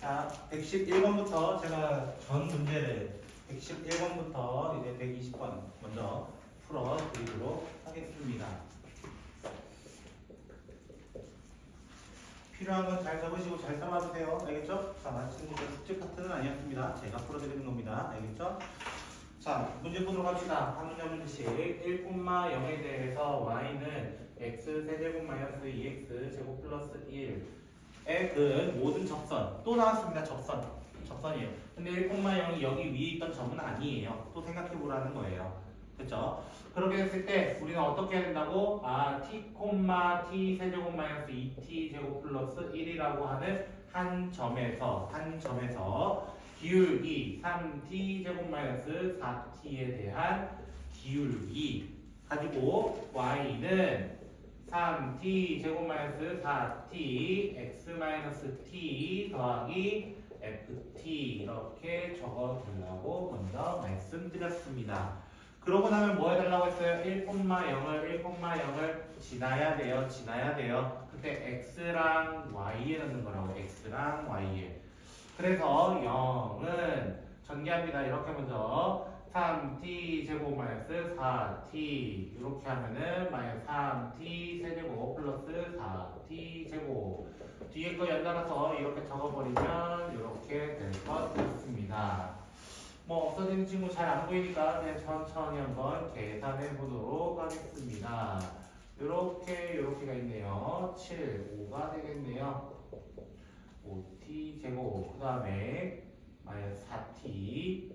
자, 111번부터 제가 전 문제를 111번부터 이제 120번 먼저 풀어드리도록 하겠습니다. 필요한 건 잘 적으시고 잘 써봐주세요. 알겠죠? 자, 마치 숙제 파트는 아니었습니다. 제가 풀어드리는 겁니다. 알겠죠? 자, 문제 보도록 합시다. 한 문제 한 문제씩 1,0에 대해서 y는 x 세제곱 마이너스 2x 제곱 플러스 1의 그 모든 접선 또 나왔습니다. 접선이에요. 근데 1,0이 여기 위에 있던 점은 아니에요. 또 생각해보라는 거예요. 됐죠? 그렇게 됐을 때 우리는 어떻게 해야 된다고? t, t 세제곱 마이너스 2t 제곱 플러스 1이라고 하는 한 점에서 기울기 3t 제곱 마이너스 4t에 대한 기울기 가지고 y는 3t 제곱 마이너스 4t x 마이너스 t 더하기 ft 이렇게 적어달라고 먼저 말씀드렸습니다. 그러고 나면 뭐 해달라고 했어요? 1,0을 지나야 돼요. 그때 x랑 y에 넣는 거라고. x랑 y에. 그래서 0은 전개합니다. 이렇게 먼저 3t 제곱 마이너스 4t 이렇게 하면은 마이너스 3t 세제곱 플러스 4t 제곱 뒤에 거 연달아서 이렇게 적어버리면 이렇게 될 것 같습니다. 뭐 없어지는 친구 잘 안 보이니까 그냥 천천히 한번 계산해 보도록 하겠습니다. 요렇게가 있네요. 7, 5가 되겠네요. 5t 제곱 그 다음에 마이너스 4t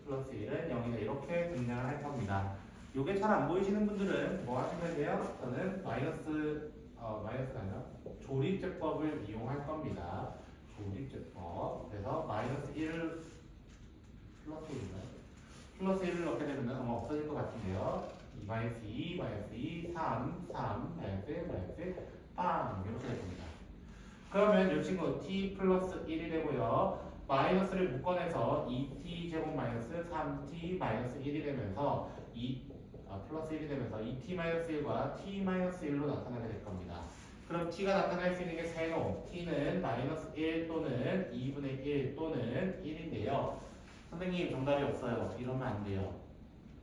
플러스 1은 0이다. 이렇게 등장을 할 겁니다. 요게 잘 안 보이시는 분들은 뭐 하시면 돼요? 저는 마이너스가 아니라 조립제법을 이용할 겁니다. 조립제법. 그래서 마이너스 1을 플러스 1을 넣게 되면 아마 없어질 것 같은데요. 마이너스 2, 마이너스 2, 3, 마이너스 빵 이렇게 될 겁니다. 그러면 이 친구 t 플러스 1이 되고요. 마이너스를 묶어내서 2t 제곱 마이너스 3t 마이너스 1이 되면서 플러스 1이 되면서 2t 마이너스 1과 t 마이너스 1로 나타나게 될 겁니다. 그럼 t가 나타날 수 있는 게 세 놈. t는 마이너스 1 또는 2분의 1 또는 1인데요. 선생님 정답이 없어요. 이러면 안 돼요.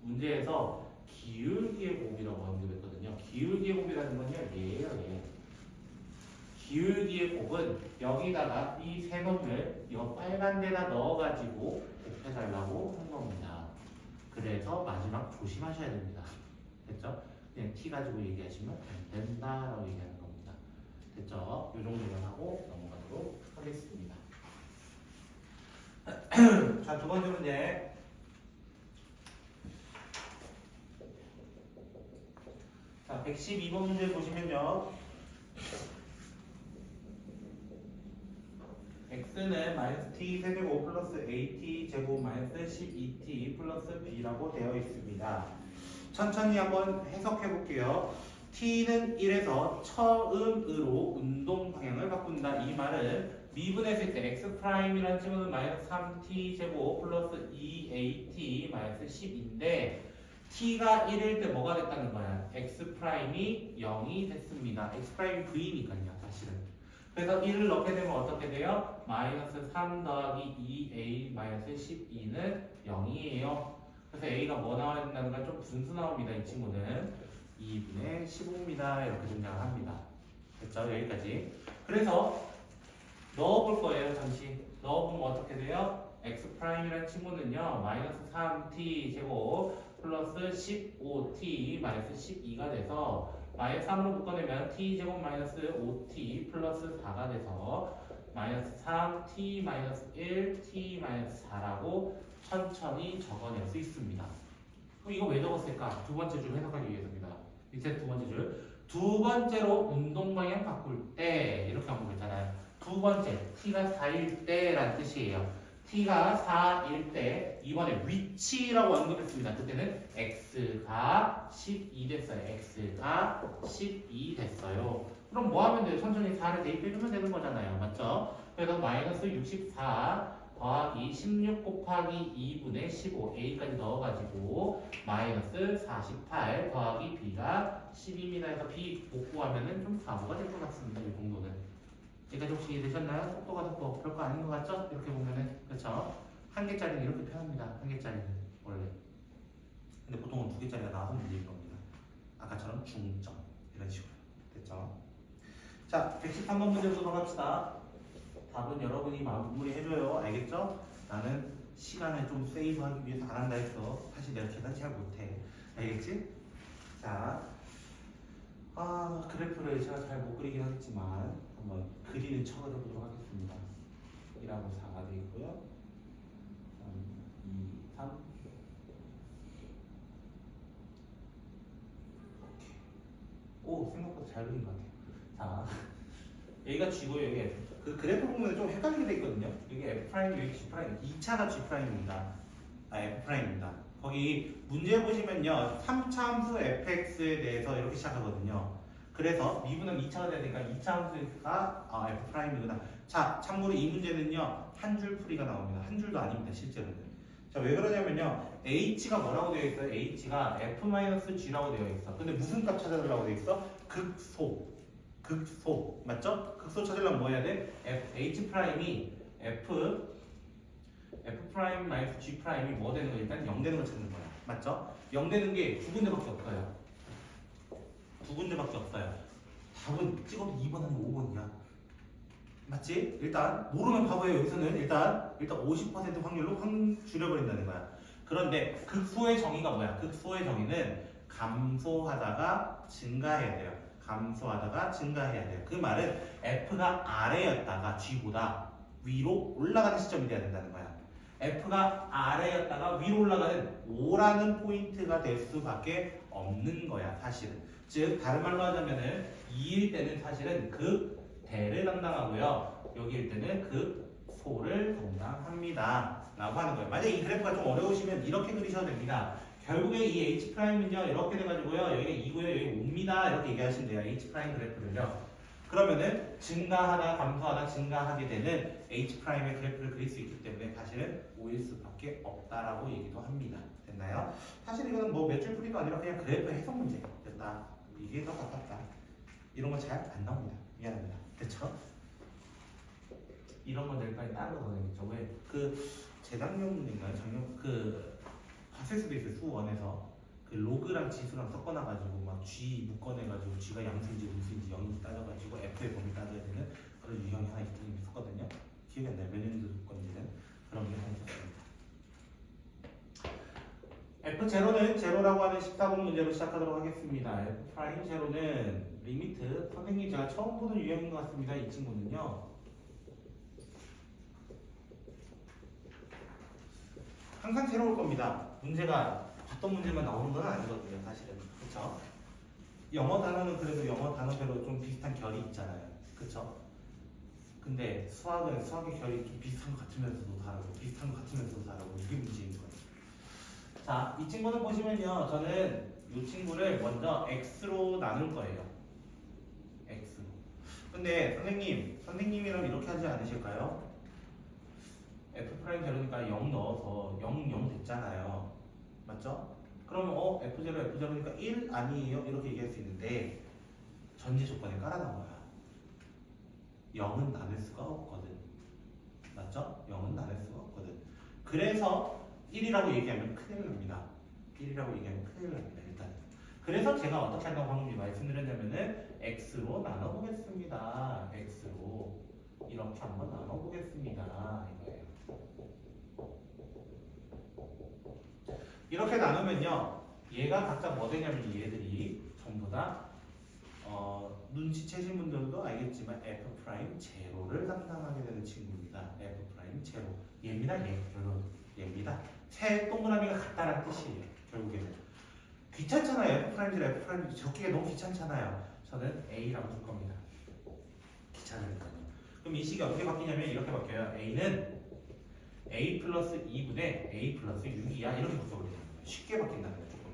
문제에서 기울기의 곱이라고 언급했거든요. 기울기의 곱이라는 건요. 얘예요. 얘. 기울기의 곱은 여기다가 이 세 놈을 이 빨간 데다 넣어가지고 곱해달라고 한 겁니다. 그래서 마지막 조심하셔야 됩니다. 됐죠? 그냥 t 가지고 얘기하시면 안 된다라고 얘기하는 겁니다. 됐죠? 이 정도만 하고 넘어가도록 하겠습니다. 자, 두 번째 문제. 자, 112번 문제 보시면요. x는 마이너스 t 세제곱 플러스 at 제곱 마이너스 12t 플러스 b라고 되어 있습니다. 천천히 한번 해석해 볼게요. t는 1에서 처음으로 운동 방향을 바꾼다. 이 말은 미분했을 때 x'이라는 친구는 마이너스 3t 제곱 플러스 2at 마이너스 10인데 t가 1일 때 뭐가 됐다는 거야? x'이 0이 됐습니다. x'이 v니까요, 사실은. 그래서 1을 넣게 되면 어떻게 돼요? 마이너스 3 더하기 2a 마이너스 12는 0이에요. 그래서 a가 뭐 나와야 된다는 건 좀 분수 나옵니다. 이 친구는 2분의 15입니다. 이렇게 등장을 합니다. 됐죠? 여기까지. 그래서 넣어볼 거예요. 잠시 넣어보면 어떻게 돼요? x'이라는 친구는요 마이너스 3t 제곱 플러스 15t 마이너스 12가 돼서 마이너스 3으로 묶어내면 t 제곱 마이너스 5t 플러스 4가 돼서 마이너스 3t 마이너스 1t 마이너스 4라고 천천히 적어낼 수 있습니다. 그럼 이거 왜 적었을까? 두 번째 줄 해석하기 위해서입니다. 밑에 두 번째 줄. 두 번째로 운동 방향 바꿀 때 이렇게 한번 했잖아요. 두 번째 t가 4일 때라는 뜻이에요. t가 4일 때 이번에 위치라고 언급했습니다. 그때는 x가 12 됐어요. x가 12 됐어요. 그럼 뭐 하면 돼요? 천천히 4를 대입해주면 되는 거잖아요. 맞죠? 그래서 마이너스 64 더하기 16 곱하기 2분의 15 a까지 넣어가지고 마이너스 48 더하기 b가 10입니다. 해서 b 복구하면은 좀 바보가 될 것 같습니다. 이 정도는. 여기까지 혹시 이해되셨나요? 속도가 속도 별거 아닌 것 같죠? 이렇게 보면은 그렇죠? 한 개짜리는 이렇게 표현합니다. 한 개짜리는 원래. 근데 보통은 두 개짜리가 나와서 문제인 겁니다. 아까처럼 중점 이런 식으로 됐죠? 자, 113번 문제로 들어갑시다. 답은 여러분이 마무리해줘요. 알겠죠? 나는 시간을 좀 세이브하기 위해서 안 한다 했어. 사실 내가 계산 잘 못해. 알겠지? 자, 그래프를 제가 잘 못 그리긴 하겠지만 한번 그리는 척을 해보도록 하겠습니다. 1하고 4가 되어 있고요. 3, 2, 3. 오, 생각보다 잘 그린 것 같아요. 자, 여기가 G고요, 여기 F. 그 그래프 보면 좀 헷갈리게 돼 있거든요. 여기 F 프라임, 여기 G 프라임. 2차가 G 프라임입니다. F 프라임입니다. 거기 문제 보시면요, 3차 함수 fx에 대해서 이렇게 시작하거든요. 그래서 미분은 2차가 돼야 되니까 2차 함수가 F 프라임이구나. 자, 참고로 이 문제는요, 한 줄 풀이가 나옵니다. 한 줄도 아닙니다, 실제로는. 자, 왜 그러냐면요, h가 뭐라고 되어 있어요? h가 f-g라고 되어 있어. 근데 무슨 값 찾아달라고 되어 있어? 극소, 맞죠? 극소 찾으려면 뭐 해야 돼? h 프라임이 f 프라임 마이너스 g 프라임이 뭐 되는 거 일단 0 되는 거 찾는 거야. 맞죠? 0 되는 게 두 군데밖에 없어요. 두 군데밖에 없어요. 답은 찍어도 2번 아니면 5번이야. 맞지? 일단 모르면 바보예요. 여기서는 일단 50% 확률로 확 줄여버린다는 거야. 그런데 극소의 정의가 뭐야? 극소의 정의는 감소하다가 증가해야 돼요. 감소하다가 증가해야 돼요. 그 말은 F가 아래였다가 G보다 위로 올라가는 시점이 돼야 된다는 거야. F가 아래였다가 위로 올라가는 O라는 포인트가 될 수밖에 없는 거야, 사실은. 즉, 다른 말로 하자면은 2일 때는 사실은 극대를 담당하고요. 여기일 때는 극소를 담당합니다. 라고 하는 거예요. 만약에 이 그래프가 좀 어려우시면 이렇게 그리셔도 됩니다. 결국에 이 H'은요, 이렇게 돼가지고요. 여기가 2고요, 여기 5입니다. 이렇게 얘기하시면 돼요. H' 그래프를요. 그러면은 증가하다, 감소하다, 증가하게 되는 H'의 그래프를 그릴 수 있기 때문에 사실은 5일 수밖에 없다라고 얘기도 합니다. 됐나요? 사실 이거는 뭐 몇 줄 풀이도 아니라 그냥 그래프 해석 문제. 됐다. 이게 더 가깝다. 이런 거 잘 안 나옵니다. 미안합니다. 됐죠? 이런 거 낼까지 다른 거 보내겠죠. 왜? 재작년 문제인가요? 작년 봤을 수도 있어요. 수원에서 그 로그랑 지수랑 섞어놔가지고 막 G 묶어내가지고 G가 양수인지 음수인지 0인지 따져가지고 F의 범위 따져야 되는 그런 유형이 하나 있었거든요. 기억이 안 나요. 몇 년도 건지는 그런 게 하나 있었습니다. F0는 제로라고 하는 14번 문제로 시작하도록 하겠습니다. F'0는 리미트, 선생님 제가 처음 보는 유형인 것 같습니다. 이 친구는요. 항상 새로울 겁니다. 문제가 봤던 문제만 나오는 건 아니거든요, 사실은. 그쵸? 영어 단어는 그래도 영어 단어대로 좀 비슷한 결이 있잖아요. 그쵸? 근데 수학은 수학의 결이 좀 비슷한 것 같으면서도 다르고, 비슷한 것 같으면서도 다르고, 이게 문제인 거예요. 자, 이 친구는 보시면요. 저는 이 친구를 먼저 x로 나눌 거예요. x로. 근데 선생님이랑 이렇게 하지 않으실까요? F' 제로니까 0 넣어서 0 됐잖아요. 맞죠? 그러면 F0 F0니까 1 아니에요? 이렇게 얘기할 수 있는데 전제 조건에 깔아놓은 거야. 0은 나눌 수가 없거든. 맞죠? 0은 나눌 수가 없거든. 그래서 1이라고 얘기하면 큰일 납니다. 1이라고 얘기하면 큰일 납니다. 일단. 그래서 제가 어떻게 한다고 방금 말씀드렸냐면은 X로 나눠보겠습니다. X로 이렇게 한번 나눠보겠습니다. 이거예요. 이렇게 나누면요, 얘가 각자 뭐 되냐면 얘들이 전부 다 눈치채신 분들도 알겠지만 F' 제로를 담당하게 되는 친구입니다. F' 제로. 얘입니다. 얘. 결론. 얘입니다. 세 동그라미가 같다는 뜻이에요. 결국에는. 귀찮잖아요. F' 제로, F' 적기가 너무 귀찮잖아요. 저는 A라고 줄 겁니다. 귀찮으니까요. 그럼 이 식이 어떻게 바뀌냐면 이렇게 바뀌어요. A는 A 플러스 2분의 A 플러스 6이야. 이렇게 바꿔버리는 거예요. 쉽게 바뀐다는 거예요. 조금.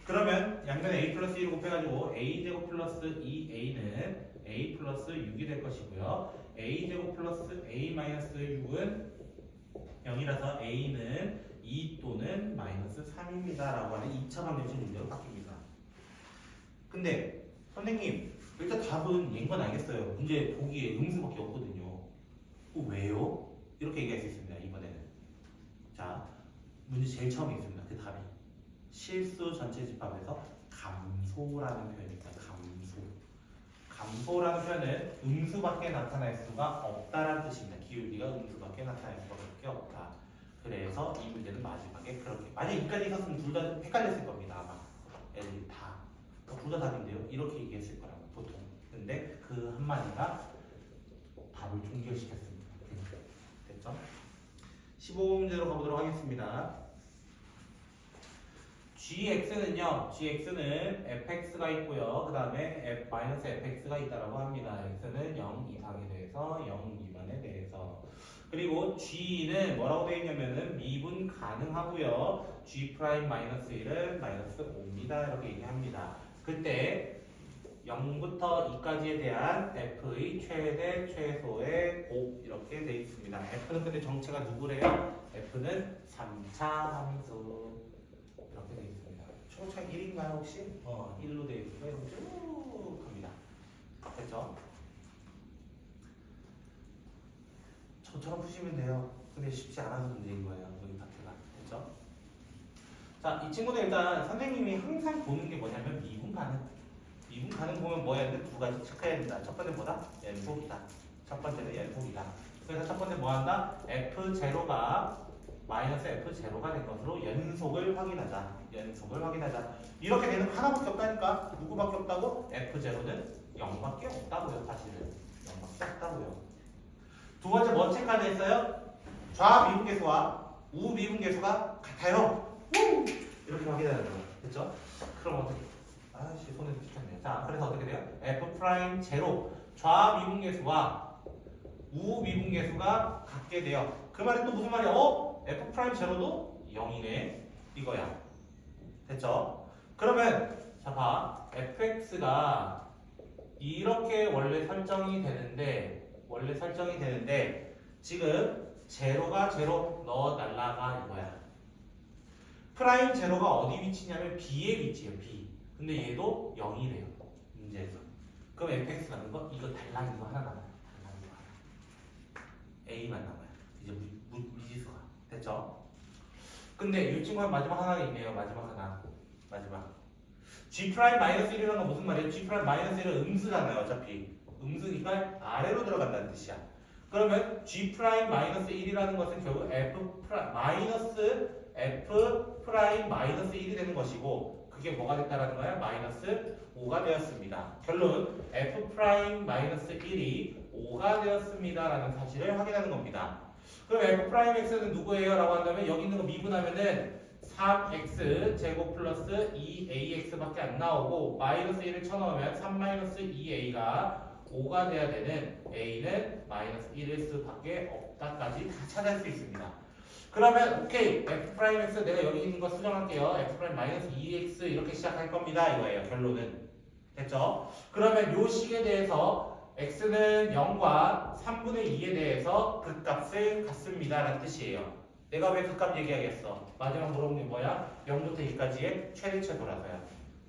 그러면 양면에 A 플러스 1을 곱해가지고 A제곱 플러스 2A는 A 플러스 6이 될 것이고요. A제곱 플러스 A 마이너스 6은 0이라서 A는 2 또는 마이너스 3입니다. 라고 하는 2차 방정식 문제로 바뀝니다. 근데 선생님 일단 답은 얘인 건 알겠어요. 문제 보기에 음수밖에 없거든요. 왜요? 이렇게 얘기할 수 있습니다. 이번에는. 자, 문제 제일 처음에 있습니다. 그 답이. 실수 전체 집합에서 감소라는 표현이 있어요. 감소. 감소라는 표현은 음수밖에 나타날 수가 없다라는 뜻입니다. 기울기가 음수밖에 나타날 수밖에 없다. 그래서 이 문제는 마지막에 그렇게. 만약 여기까지 있었으면 둘 다 헷갈렸을 겁니다. 아마. 애들이 다. 둘 다 답인데요. 이렇게 얘기했을 거라고 보통. 근데 그 한마디가 답을 종결시켰습니다. 됐죠? 15문제로 가보도록 하겠습니다. gx는요, gx는 fx가 있고요. 그 다음에 -fx가 있다라고 합니다. x는 0 이상에 대해서 0 미만에 대해서. 그리고 g는 뭐라고 되어 있냐면은 미분 가능하고요. g'-1은 -5입니다. 이렇게 얘기합니다. 그때 0부터 2까지에 대한 f의 최대, 최소의 곱 이렇게 되어 있습니다. f는 근데 정체가 누구래요? f는 3차 함수 이렇게 되어 있습니다. 초차가 1인가요 혹시? 1로 되어 있고요. 이렇게 쭉 갑니다. 됐죠? 저처럼 푸시면 돼요. 근데 쉽지 않아서 문제인 거예요. 여기 파트가. 됐죠? 자, 이 친구는 일단 선생님이 항상 보는 게 뭐냐면 미분 가능. 미분 가능 보면 뭐야? 근데 두 가지 체크해야 된다. 첫 번째 뭐다? 연속이다. 첫 번째는 연속이다. 그래서 첫 번째 뭐 한다? f0가 -f0가 된 것으로 연속을 확인하자. 연속을 확인하자. 이렇게 되는 거 하나밖에 없다니까. 누구밖에 없다고? f0는 0밖에 없다고요. 사실은 0밖에 없다고요. 두 번째 뭐 체크하자 했어요? 좌미분계수와 우미분계수가 같아요. 이렇게 확인하는 거예요. 됐죠? 그럼 어떻게? 아씨 손에 찍혔네요. 자, 그래서 어떻게 돼요? f'0 좌미분계수와 우미분계수가 같게 돼요. 그 말이 또 무슨 말이야? f'0도 0이네 이거야. 됐죠? 그러면 자 봐, fx가 이렇게 원래 설정이 되는데 지금 제로가 제로 넣어 달라가 이거야. 프라임 제로가 어디 위치냐면 B의 위치예요. B. 근데 얘도 0이래요. 문제에서. 그럼 fx 남은 거 이거 달랑 이거 하나 남아요. 달랑 이거 하나. A만 남아요. 이제 미지수가. 됐죠? 근데 이 친구가 마지막 하나가 있네요. 마지막 하나. 마지막. G'-1이라는 건 무슨 말이에요? G'-1은 음수잖아요. 어차피. 음수니까 아래로 들어간다는 뜻이야. 그러면 G'-1이라는 것은 결국 F'-1이 되는 것이고 그게 뭐가 됐다라는 거야? -5가 되었습니다. 결론 F'-1이 5가 되었습니다. 라는 사실을 확인하는 겁니다. 그럼 F'X는 누구예요? 라고 한다면 여기 있는 거 미분하면은 3x 제곱 플러스 2ax 밖에 안 나오고 -1을 쳐넣으면 3-2a가 5가 돼야 되는 a는 -1일 수밖에 없다까지 다 찾을 수 있습니다. 그러면 오케이 F'X 내가 여기 있는 거 수정할게요. F'-2x 이렇게 시작할 겁니다. 이거예요. 결론은. 됐죠? 그러면 요 식에 대해서 x는 0과 3분의 2에 대해서 극값을 갖습니다. 라는 뜻이에요. 내가 왜 극값 얘기하겠어? 마지막 물어본 게 뭐야? 0부터 2까지의 최대최소라서요.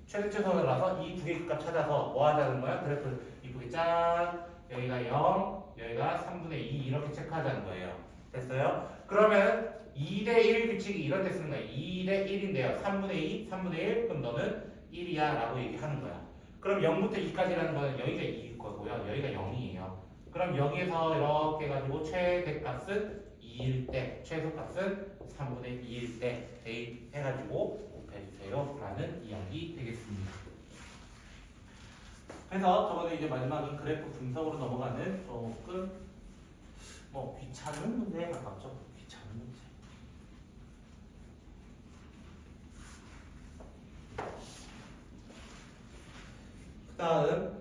최대최소라서 이 두 개 극값 찾아서 뭐 하자는 거야? 그래프 이쁘게 짠 여기가 0, 여기가 3분의 2 이렇게 체크하자는 거예요. 됐어요? 그러면 2대1 규칙이 이런 데 쓰는 거야. 2대1인데요. 3분의 2, 3분의 1 그럼 너는 1이야 라고 얘기하는 거야. 그럼 0부터 2까지라는 거는 여기가 2일 거고요. 여기가 0이에요. 그럼 여기에서 이렇게 해가지고 최대값은 2일 때, 최소값은 3분의 2일 때 대입해가지고 곱해주세요 라는 이야기 되겠습니다. 그래서 저번에 이제 마지막은 그래프 분석으로 넘어가는 조금 귀찮은 문제에 가깝죠. 귀찮은 문제. 그 다음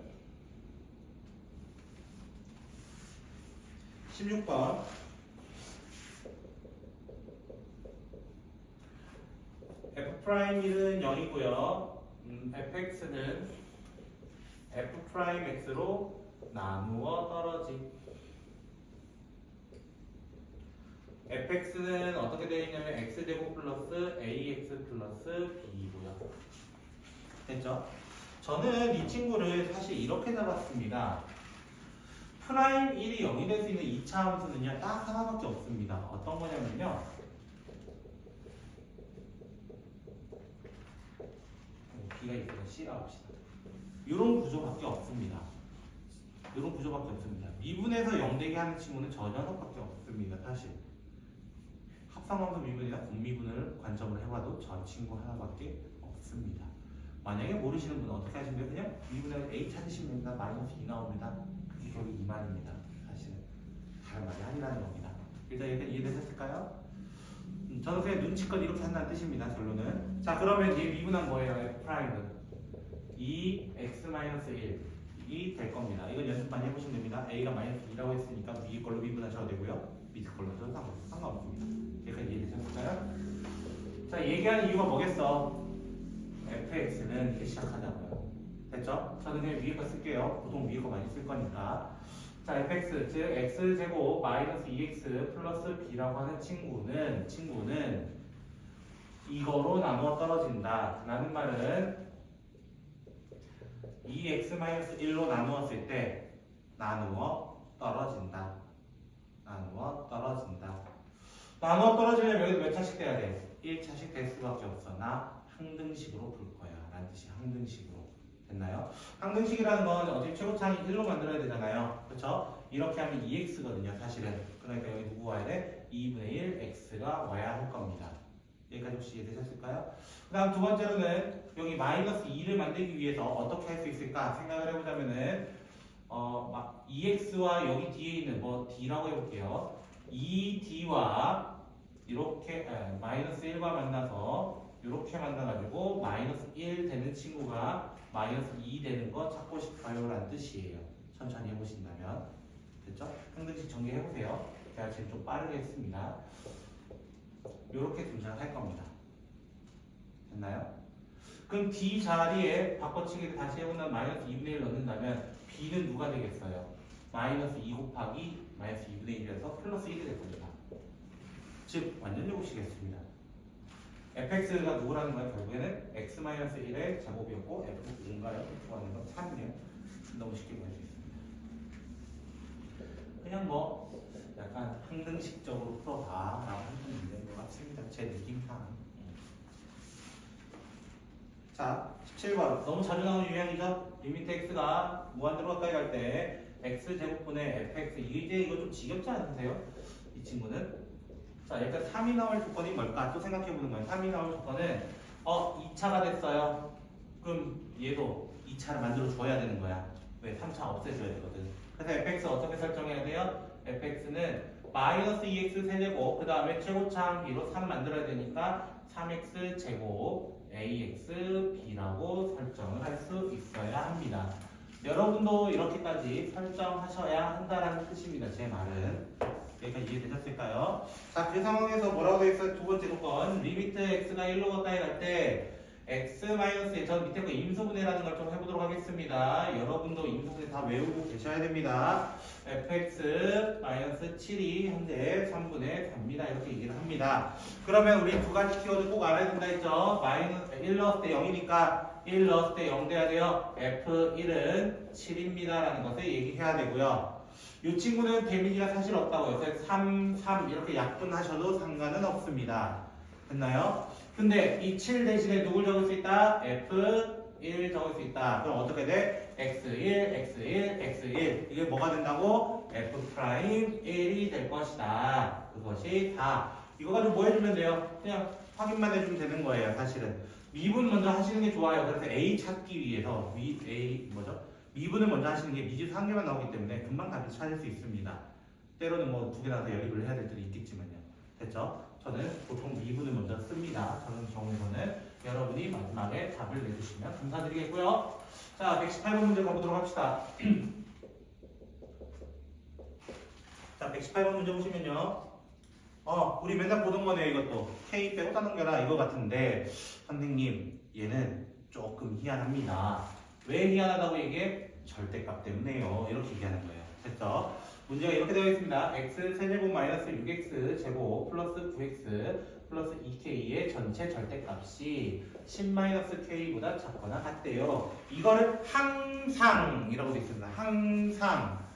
16번 F'X는 0이고요. fx는 F'X로 나누어 떨어짐. fx는 어떻게 되어 있냐면 x제곱 플러스 ax 플러스 b이고요. 됐죠? 저는 이 친구를 사실 이렇게 잡았습니다. 프라임 1이 0이 될 수 있는 2차 함수는요, 딱 하나밖에 없습니다. 어떤 거냐면요. B가 있어서 C라고 합시다. 이런 구조밖에 없습니다. 이런 구조밖에 없습니다. 미분에서 0 되게 하는 친구는 저 녀석밖에 없습니다. 사실. 합성함수 미분이나 공미분을 관점으로 해봐도 저 친구 하나밖에 없습니다. 만약에 모르시는 분은 어떻게 하시면 돼요? 그냥 미분을 A 찾으시면 됩니다. 마이너스 2 나옵니다. 그게 결국 이 말입니다. 사실은 다른 말이 아니라는 겁니다. 일단 여기까지 이해되셨을까요? 저는 그냥 눈치껏 이렇게 한다는 뜻입니다. 결론은. 자, 그러면 뒤에 미분한 뭐예요? F 프라임은 2x-1이 될 겁니다. 이건 연습 많이 해보시면 됩니다. A가 마이너스 2라고 했으니까 위에 걸로 미분하셔도 되고요. 밑에 걸로 하셔도 상관없습니다. 여기까지 이해되셨을까요? 자, 얘기하는 이유가 뭐겠어? fx는 이렇게 시작하자고요. 됐죠? 저는 그냥 위에 거 쓸게요. 보통 위에 거 많이 쓸 거니까. 자, fx, 즉 x제곱 마이너스 2x 플러스 b라고 하는 친구는 이거로 나누어 떨어진다. 라는 말은 2x-1로 나누었을 때 나누어 떨어진다. 나누어 떨어지려면 여기도 몇 차씩 돼야 돼? 1차씩 될 수밖에 없어. 나 항등식으로 풀 거야. 라는 뜻이 항등식으로. 됐나요? 항등식이라는 건 어차피 최고차항이 1로 만들어야 되잖아요. 그렇죠? 이렇게 하면 2x거든요. 사실은. 그러니까 여기 누구 와야 돼? 2분의 1 x가 와야 할 겁니다. 여기까지 혹시 이해되셨을까요? 그 다음 두 번째로는 여기 마이너스 2를 만들기 위해서 어떻게 할 수 있을까 생각을 해보자면은 2x와 여기 뒤에 있는 뭐 d라고 해볼게요. 2d와 이렇게 마이너스 1과 만나서 이렇게 만나가지고 마이너스 1 되는 친구가 마이너스 2 되는 거 찾고 싶어요 라는 뜻이에요. 천천히 해보신다면. 됐죠? 항등식 전개해보세요. 제가 지금 좀 빠르게 했습니다. 이렇게 등장을 할 겁니다. 됐나요? 그럼 D 자리에 바꿔치기를 다시 해본다면 마이너스 2분의 1 넣는다면 B는 누가 되겠어요? 마이너스 2 곱하기 마이너스 2분의 1이라서 플러스 1이 될 겁니다. 즉 완전 제곱식이겠습니다. fx가 누구라는 거예요? 결국에는 x-1의 제곱이었고 fx가 뭔가요? 구하는 건 3이에요. 너무 쉽게 구할 수 있습니다. 그냥 뭐 약간 항등식적으로 풀어봐 라고 하는 문제인 것 같습니다. 제 느낌상. 자, 17번. 너무 자주 나오는 유형이죠? 리미트 x가 무한대로 가까이 갈 때 x제곱분의 fx. 이거 좀 지겹지 않으세요? 이 친구는. 자, 일단 3이 나올 조건이 뭘까? 또 생각해보는 거예요. 3이 나올 조건은 2차가 됐어요. 그럼 얘도 2차를 만들어 줘야 되는 거야. 왜? 3차 없애줘야 되거든. 그래서 fx 어떻게 설정해야 돼요? fx는 마이너스 2x 세제곱 그 다음에 최고차항 b로 3 만들어야 되니까 3x 제곱 ax b라고 설정을 할 수 있어야 합니다. 여러분도 이렇게까지 설정하셔야 한다라는 뜻입니다. 제 말은. 여기까지 이해되셨을까요? 자, 그 상황에서 뭐라고 되어 있어요? 두 번째 조건. 리미트 x가 1로 가까이 갈 때 x-1, 전 밑에 거 임수분해라는 걸 좀 해보도록 하겠습니다. 여러분도 임수분해 다 외우고 계셔야 됩니다. fx-7이 현재 3분의 4입니다. 이렇게 얘기를 합니다. 그러면 우리 두 가지 키워드 꼭 알아야 된다 했죠? 마이너스 1 넣었을 때 0이니까 1 넣었을 때 0 돼야 돼요. f1은 7입니다. 라는 것을 얘기해야 되고요. 이 친구는 데미지가 사실 없다고요. 그래서 3, 3 이렇게 약분하셔도 상관은 없습니다. 됐나요? 근데 이 7 대신에 누굴 적을 수 있다? F1 적을 수 있다. 그럼 어떻게 돼? X1, X1, X1. 이게 뭐가 된다고? F'1이 될 것이다. 그것이 4. 이거 가지고 뭐 해주면 돼요? 그냥 확인만 해주면 되는 거예요. 사실은. 미분 먼저 하시는 게 좋아요. 그래서 A 찾기 위해서 미분을 먼저 하시는 게 미지수 한 개만 나오기 때문에 금방 답을 찾을 수 있습니다. 때로는 뭐 두 개나 더 연립을 해야 될 때도 있겠지만요. 됐죠? 저는 보통 미분을 먼저 씁니다. 저는 경우에는 여러분이 마지막에 답을 내주시면 감사드리겠고요. 자, 118번 문제 가보도록 합시다. 자, 118번 문제 보시면요. 우리 맨날 보던 거네요. 이것도 K 빼고 따넘겨라 이거 같은데 선생님 얘는 조금 희한합니다. 왜 희한하다고 얘기해? 절대값 때문에요. 이렇게 얘기하는 거예요. 됐죠? 문제가 이렇게 되어 있습니다. x 세제곱 마이너스 6x 제곱 플러스 9x 플러스 2k의 전체 절대값이 10-k보다 작거나 같대요. 이거를 항상이라고 되어 있습니다. 항상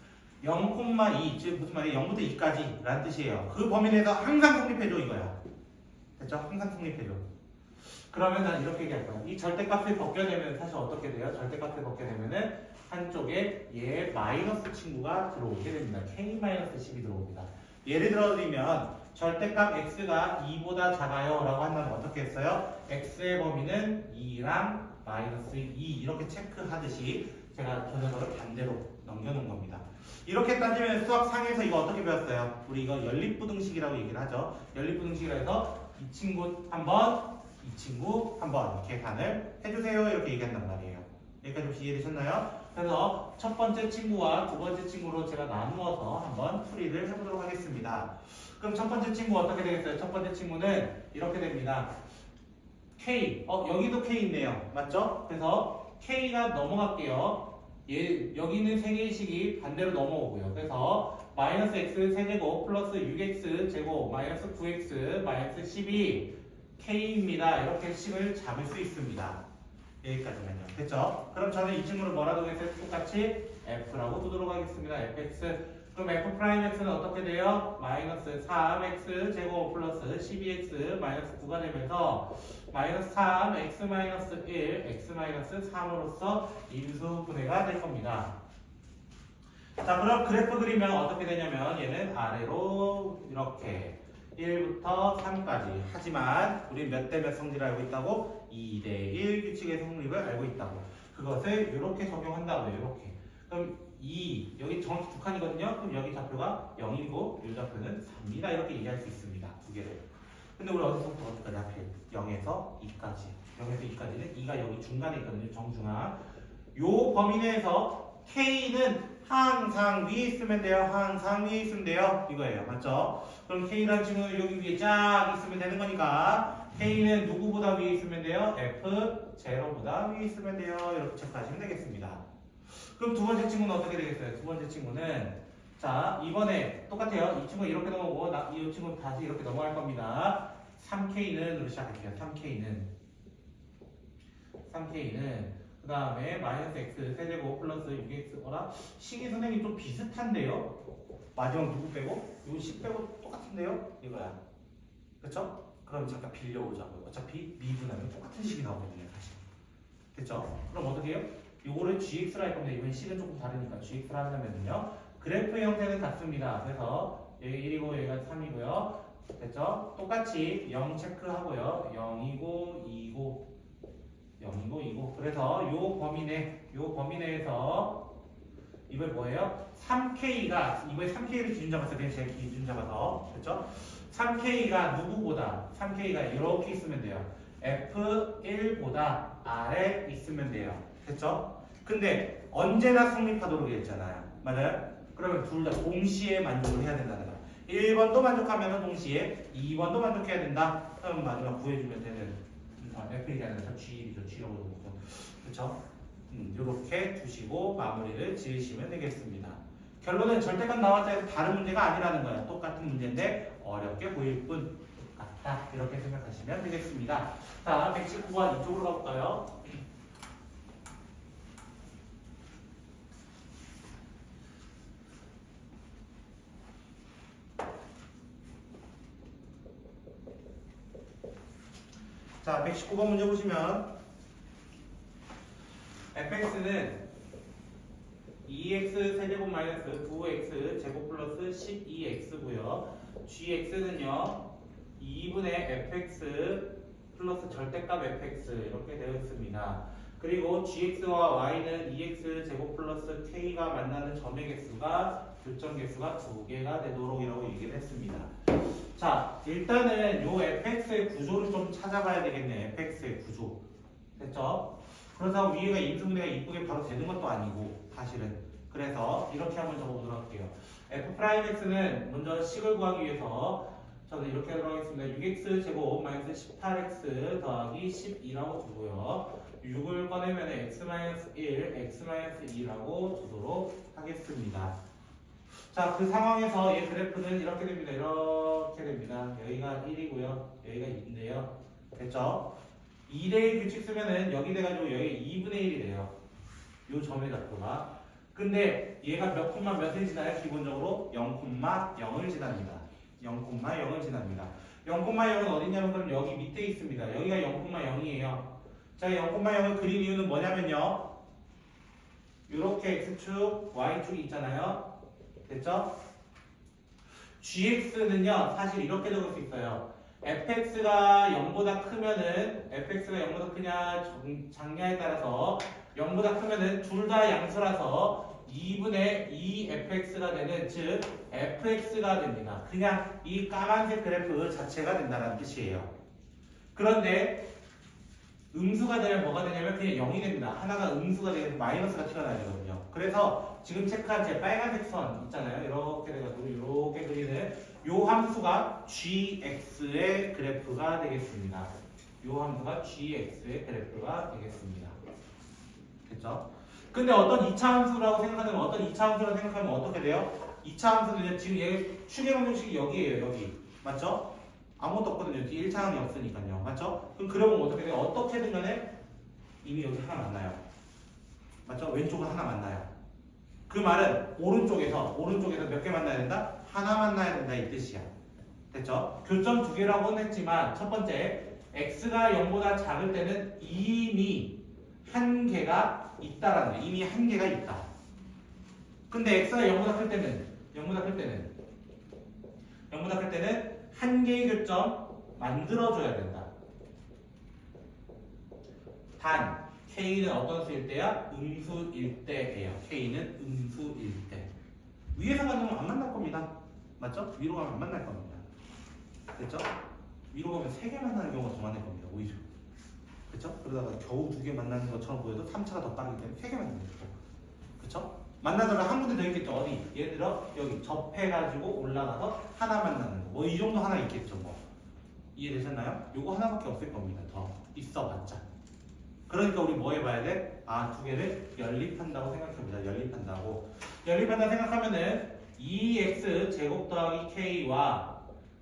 0,2, 즉 무슨 말이에요? 0부터 2까지 라는 뜻이에요. 그 범위 내에서 항상 성립해줘 이거야. 됐죠? 항상 성립해줘. 그러면 난 이렇게 얘기할 거야. 이 절대값을 벗게 되면 사실 어떻게 돼요? 절대값을 벗게 되면은 한쪽에 얘 마이너스 친구가 들어오게 됩니다. k-10이 들어옵니다. 예를 들어드리면 절대값 x가 2보다 작아요 라고 한다면 어떻게 했어요? x의 범위는 2랑 마이너스 2 이렇게 체크하듯이 제가 전혀서를 반대로 넘겨놓은 겁니다. 이렇게 따지면 수학상에서 이거 어떻게 배웠어요? 우리 이거 연립부등식이라고 얘기를 하죠. 연립부등식이라 해서 이 친구 한번 이 친구 한번 계산을 해주세요 이렇게 얘기한단 말이에요. 여기까지 혹시 이해되셨나요? 그래서 첫 번째 친구와 두 번째 친구로 제가 나누어서 한번 풀이를 해보도록 하겠습니다. 그럼 첫 번째 친구 어떻게 되겠어요? 첫 번째 친구는 이렇게 됩니다. K, 여기도 K 있네요. 맞죠? 그래서 K가 넘어갈게요. 여기는 3개의 식이 반대로 넘어오고요. 그래서 마이너스 x 세제곱 플러스 6x 제곱 마이너스 9x 마이너스 12 K입니다. 이렇게 식을 잡을 수 있습니다. 여기까지만요. 됐죠? 그럼 저는 이 친구를 뭐라고 했어요? 똑같이 F라고 두도록 하겠습니다. fx. 그럼 F'X는 어떻게 돼요? 마이너스 3x 제곱 플러스 12x 마이너스 9가 되면서 마이너스 3, x 마이너스 1, x 마이너스 3으로서 인수분해가 될 겁니다. 자, 그럼 그래프 그리면 어떻게 되냐면 얘는 아래로 이렇게 1부터 3까지. 하지만 우리 몇 대 몇 성질을 알고 있다고? 2대1 규칙의 성립을 알고 있다고. 그것을 이렇게 적용한다고요. 이렇게. 그럼 2, 여기 정확히 두 칸이거든요. 그럼 여기 좌표가 0이고 이 좌표는 3이다. 이렇게 얘기할 수 있습니다. 두 개를. 근데 우리 어디서부터 어디까지 하필? 0에서 2까지. 0에서 2까지는 2가 여기 중간에 있거든요. 정중앙. 요 범위 내에서 K는 항상 위에 있으면 돼요. 항상 위에 있으면 돼요. 이거예요. 맞죠? 그럼 K라는 친구는 여기 위에 쫙 있으면 되는 거니까 K는 누구보다 위에 있으면 돼요? F0보다 위에 있으면 돼요. 이렇게 체크하시면 되겠습니다. 그럼 두 번째 친구는 어떻게 되겠어요? 두 번째 친구는 자 이번에 똑같아요. 이 친구 이렇게 넘어오고 이 친구 다시 이렇게 넘어갈 겁니다. 3K는으로 시작할게요. 3K는 그 다음에 마이너스 x 세제곱 플러스 6x 어라? 식이 선생님 좀 비슷한데요? 마지막 누구 빼고? 요 식 빼고 똑같은데요? 이거야. 그쵸? 그럼 잠깐 빌려오자고요. 어차피 미분하면 똑같은 식이 나오거든요. 사실. 됐죠? 그럼 어떻게 해요? 요거를 gx로 할 건데 이번 식은 조금 다르니까 gx로 하려면요. 그래프의 형태는 같습니다. 그래서 여기 1이고 여기가 3이고요. 됐죠? 똑같이 0 체크하고요. 0이고 2고 0이고 2고 그래서 요 범위 내에서 이걸 뭐예요? 3K가 이번에 3K를 기준 잡았어요. 그냥 제 기준 잡아서 그렇죠? 3K가 누구보다 3K가 이렇게 있으면 돼요. F1보다 아래 있으면 돼요. 됐죠? 근데 언제나 성립하도록 했잖아요. 맞아요? 그러면 둘 다 동시에 만족을 해야 된다는 거야. 1번도 만족하면 동시에 2번도 만족해야 된다. 그럼 마지막 구해주면 되는 F이 아니라 G이죠. G라고 부르고. 그렇죠? 이렇게 두시고 마무리를 지으시면 되겠습니다. 결론은 절대값 나왔다 해서 다른 문제가 아니라는 거예요. 똑같은 문제인데 어렵게 보일 뿐 같다. 이렇게 생각하시면 되겠습니다. 자, 119번 이쪽으로 가볼까요? 자, 119번 문제 보시면 fx는 2x 세제곱 마이너스 9x 제곱 플러스 12x고요. gx는요 2분의 fx 플러스 절대값 fx 이렇게 되어 있습니다. 그리고 gx와 y는 2x 제곱 플러스 k가 만나는 점의 개수가 교점 개수가 2개가 되도록 이라고 얘기를 했습니다. 자, 일단은 요 fx의 구조를 좀 찾아봐야 되겠네요. fx의 구조. 됐죠? 그렇다고 위에가 인수분해가 이쁘게 바로 되는 것도 아니고 사실은. 그래서 이렇게 한번 적어보도록 할게요. f'x는 먼저 식을 구하기 위해서 저는 이렇게 하도록 하겠습니다. 6x 제곱 마이너스 18x 더하기 12라고 두고요. 6을 꺼내면 x-1, x-2라고 두도록 하겠습니다. 자, 그 상황에서 얘 그래프는 이렇게 됩니다. 이렇게 됩니다. 여기가 1이고요. 여기가 2인데요. 됐죠? 2대1 규칙 쓰면은 여기 돼가지고 여기 2분의 1이 돼요. 요 점의 좌표가. 근데 얘가 몇 콤마 몇을 지나요? 기본적으로 0,0을 지납니다. 0,0을 지납니다. 0,0은 어디냐면 그럼 여기 밑에 있습니다. 여기가 0,0이에요. 자, 0,0을 그린 이유는 뭐냐면요. 이렇게 x축, y축이 있잖아요. 됐죠? gx는요 사실 이렇게 적을 수 있어요. fx가 0보다 크면은 fx가 0보다 크냐 작냐에 따라서 0보다 크면은 둘 다 양수라서 2분의 2fx가 되는 즉 fx가 됩니다. 그냥 이 까만색 그래프 자체가 된다는 뜻이에요. 그런데 음수가 되면 뭐가 되냐면 그냥 0이 됩니다. 하나가 음수가 되면 마이너스가 튀어나와야 되거든요. 그래서 지금 체크한 제 빨간색 선 있잖아요. 이렇게 돼가지고 이렇게 그리는 요 함수가 gx의 그래프가 되겠습니다. 요 함수가 gx의 그래프가 되겠습니다. 됐죠? 근데 어떤 2차 함수라고 생각하면 어떤 2차 함수라고 생각하면 어떻게 돼요? 2차 함수는 지금 얘 추계 방정식이 여기에요. 여기. 맞죠? 아무것도 없거든요. 뒤에 1차항이 없으니까요. 맞죠? 그럼 그러면 어떻게 돼요? 어떻게든 간에 이미 여기 하나 만나요. 맞죠? 왼쪽은 하나 만나요. 그 말은 오른쪽에서 몇 개 만나야 된다? 하나 만나야 된다 이 뜻이야. 됐죠? 교점 두 개라고는 했지만 첫 번째 x가 0보다 작을 때는 이미 한 개가 있다라는 거예요. 이미 한 개가 있다. 근데 x가 0보다 클 때는 한 개의 교점 만들어줘야 된다. 단 K는 어떤 수일 때야? 음수일 때예요. K는 음수일 때. 위에서 가면 안 만날 겁니다. 맞죠? 위로 가면 안 만날 겁니다. 됐죠? 위로 가면 3개 만나는 경우가 더 많을 겁니다. 오히려. 그렇죠? 그러다가 겨우 2개 만나는 것처럼 보여도 3차가 더 빠르기 때문에 3개 만나는 거죠. 그렇죠? 만나다가 한 군데 더 있겠죠. 어디? 예를 들어 여기 접해가지고 올라가서 하나 만나는 거. 뭐 이 정도 하나 있겠죠. 뭐 이해되셨나요? 요거 하나밖에 없을 겁니다. 더 있어봤자. 그러니까 우리 뭐 해봐야 돼? 아, 두 개를 연립한다고 생각해보자. 연립한다 생각하면은 2x 제곱 더하기 k와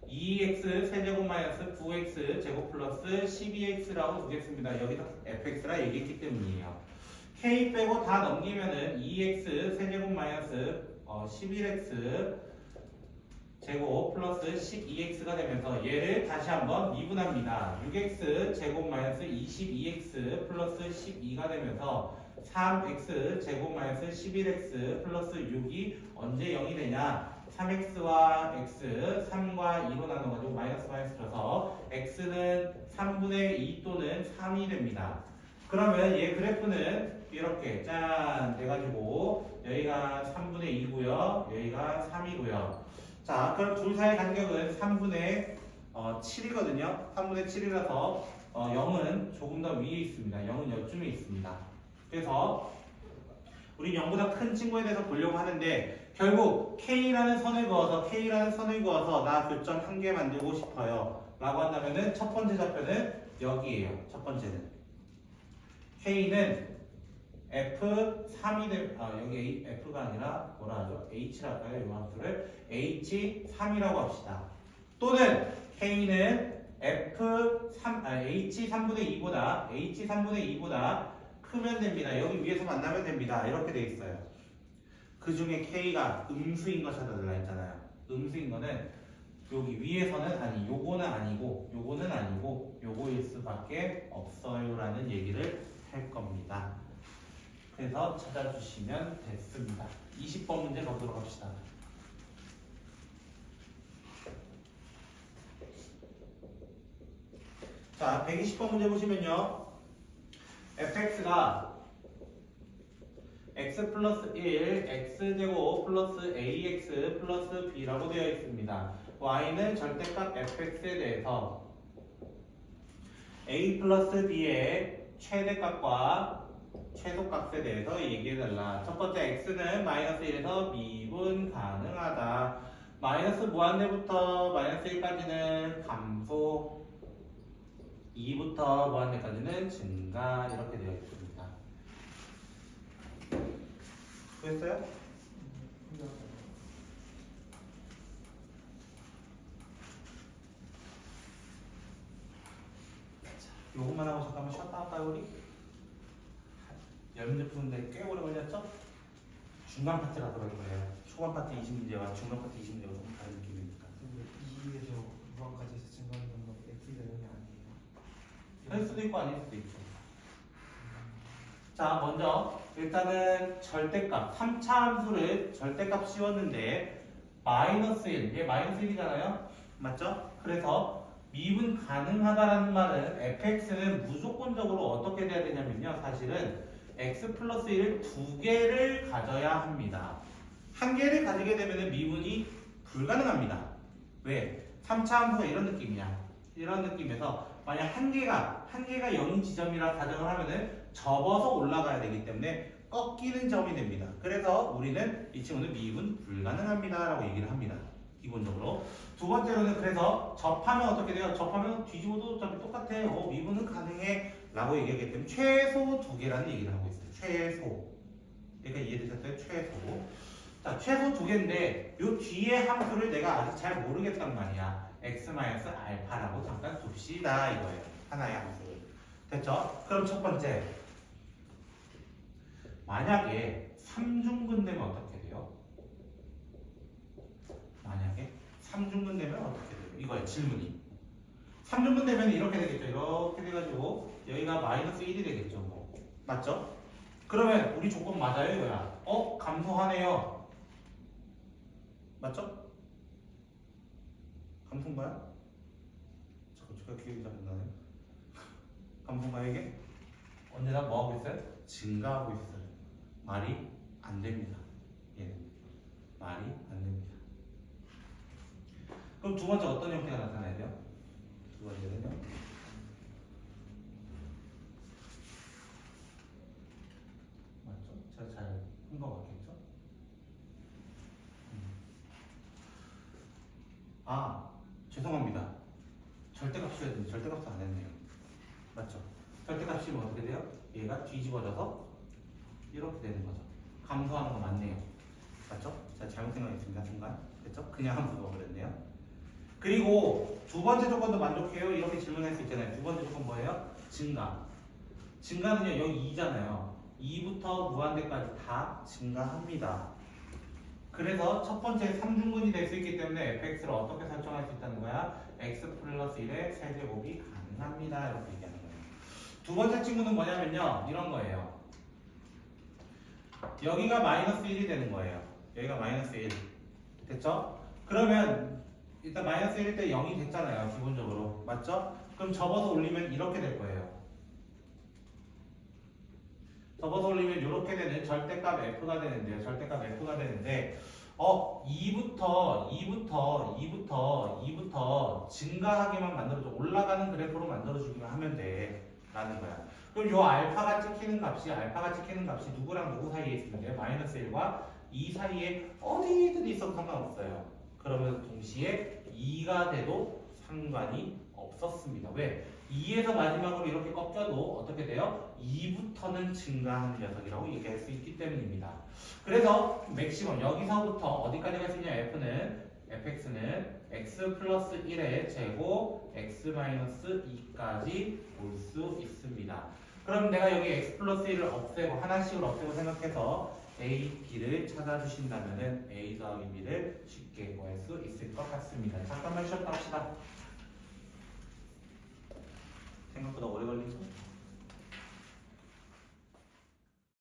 2x 세제곱 마이너스 9x 제곱 플러스 12x라고 두겠습니다. 여기서 fx라 얘기했기 때문이에요. k 빼고 다 넘기면은 2x 세제곱 마이너스 11x 제곱 플러스 12x가 되면서 얘를 다시 한번 미분합니다. 6x 제곱 마이너스 22x 플러스 12가 되면서 3x 제곱 마이너스 11x 플러스 6이 언제 0이 되냐? 3x와 x 3과 2로 나눠가지고 마이너스 쳐서 x는 3분의 2 또는 3이 됩니다. 그러면 얘 그래프는 이렇게 짠 돼가지고 여기가 3분의 2고요. 여기가 3이고요. 자, 그럼 둘 사이의 간격은 3분의 7이거든요. 3분의 7이라서 0은 조금 더 위에 있습니다. 0은 여쯤에 있습니다. 그래서 우리 0보다 큰 친구에 대해서 보려고 하는데 결국 K라는 선을 그어서 나 교점 한 개 만들고 싶어요. 라고 한다면은 첫 번째 좌표는 여기에요. 첫 번째는 K는 F3이 여기 F가 아니라 뭐라 하죠? H라고 할까요? 이 함수를 H3이라고 합시다. 또는 K는 H3분의 2보다 크면 됩니다. 여기 위에서 만나면 됩니다. 이렇게 돼 있어요. 그 중에 K가 음수인 거 찾아달라 했잖아요. 음수인 거는 여기 위에서는 요거는 아니고 요거일 수밖에 없어요 라는 얘기를 할 겁니다. 그래서 찾아주시면 됐습니다. 20번 문제 가보도록 합시다. 자, 120번 문제 보시면요. fx가 x 플러스 1, x제곱 플러스 ax 플러스 b라고 되어 있습니다. y는 절대값 fx에 대해서 a 플러스 b의 최대값과 최소값에 대해서 얘기해달라. 첫 번째 x는 마이너스 1에서 미분 가능하다. 마이너스 무한대부터 마이너스 1까지는 감소, 2부터 무한대까지는 증가 이렇게 되어 있습니다. 됐어요? 요것만 하고 잠깐만 쉬었다 할까요 우리? 열 문제 푸는데 꽤 오래 걸렸죠? 중간 파트라 그럴 거예요. 초반 파트 20문제와 중간 파트 20문제가 조금 다른 느낌이니까. 근데 2에서 무한까지 해서 증가하는 건 x대응이 아니에요. 될 수도 있고 아닐 수도 있죠. 자, 먼저 일단은 절대값 3차 함수를 절대값 씌웠는데 마이너스 1, 얘 마이너스 1이잖아요. 맞죠? 그래서 미분 가능하다라는 말은 fx는 무조건적으로 어떻게 돼야 되냐면요. 사실은 x 플러스 1을 두 개를 가져야 합니다. 한 개를 가지게 되면 미분이 불가능합니다. 왜? 3차 함수가 이런 느낌이야. 이런 느낌에서 만약 한 개가 0 지점이라 가정을 하면은 접어서 올라가야 되기 때문에 꺾이는 점이 됩니다. 그래서 우리는 이 친구는 미분 불가능합니다 라고 얘기를 합니다. 기본적으로. 두 번째로는 그래서 접하면 어떻게 돼요? 접하면 뒤집어도 어차피 똑같아요. 미분은 가능해 라고 얘기하기 때문에 최소 두 개라는 얘기를 하고 있어요. 최소. 그러니까 이해되셨어요? 최소. 자, 최소 두 개인데 요 뒤에 함수를 내가 아직 잘 모르겠단 말이야. x-알파라고 잠깐 둡시다 이거예요. 하나의 함수. 됐죠? 그럼 첫 번째. 만약에 3중근 되면 어떻게 돼요? 만약에 3중근 되면 어떻게 돼요? 이거예요. 질문이. 3중근 되면 이렇게 되겠죠. 이렇게 돼가지고 여기가 마이너스 1이 되겠죠. 뭐. 맞죠? 그러면 우리 조건 맞아요 이거야. 감소하네요. 맞죠? 감소인가요? 제가 기억이 잘 안 나네요. 감소인가요 이게? 언제나 뭐하고 있어요? 증가하고 있어요. 말이 안 됩니다. 예, 말이 안 됩니다. 그럼 두 번째 어떤 형태가 나타나야 돼요? 두 번째는요? 맞죠? 제가 잘 한 거 같겠죠? 죄송합니다. 절대값 써야 되는데 절대값 안 했네요. 맞죠? 절대값이면 어떻게 돼요? 얘가 뒤집어져서 이렇게 되는 거죠. 감소하는 거 맞네요. 맞죠? 제가 잘못 생각했습니다. 순간. 됐죠? 그냥 함수 넣어버렸네요. 그리고 두 번째 조건도 만족해요? 이렇게 질문할 수 있잖아요. 두 번째 조건 뭐예요? 증가. 증가는요, 여기 2잖아요. 2부터 무한대까지 다 증가합니다. 그래서 첫 번째 3중근이 될 수 있기 때문에 fx를 어떻게 설정할 수 있다는 거야? x 플러스 1의 세제곱이 가능합니다. 이렇게 얘기하는 거예요. 두 번째 친구는 뭐냐면요. 이런 거예요. 여기가 마이너스 1이 되는 거예요. 여기가 마이너스 1. 됐죠? 그러면 일단 마이너스 1일 때 0이 됐잖아요. 기본적으로. 맞죠? 그럼 접어서 올리면 이렇게 될 거예요. 접어서 올리면 이렇게 되는 절대값 f가 되는데요. 절대값 f가 되는데 2부터 증가하게만 만들어줘. 올라가는 그래프로 만들어주기만 하면 돼. 라는 거야. 그럼 요 알파가 찍히는 값이 누구랑 누구 사이에 있으면 돼요? 마이너스 1과 2 사이에 어디든 있어도 상관없어요. 그러면 동시에 2가 돼도 상관이 없었습니다. 왜? 2에서 마지막으로 이렇게 꺾여도 어떻게 돼요? 2부터는 증가하는 녀석이라고 얘기할 수 있기 때문입니다. 그래서 맥시멈 여기서부터 어디까지 갈 수 있냐? fx는 x 플러스 1의 제곱 x 마이너스 2까지 올 수 있습니다. 그럼 내가 여기 x 플러스 1을 없애고 하나씩을 없애고 생각해서 a, b를 찾아주신다면 a 더하기 b를 쉽게 구할 수 있을 것 같습니다. 잠깐만 쉬었다 합시다. 생각보다 오래 걸리죠?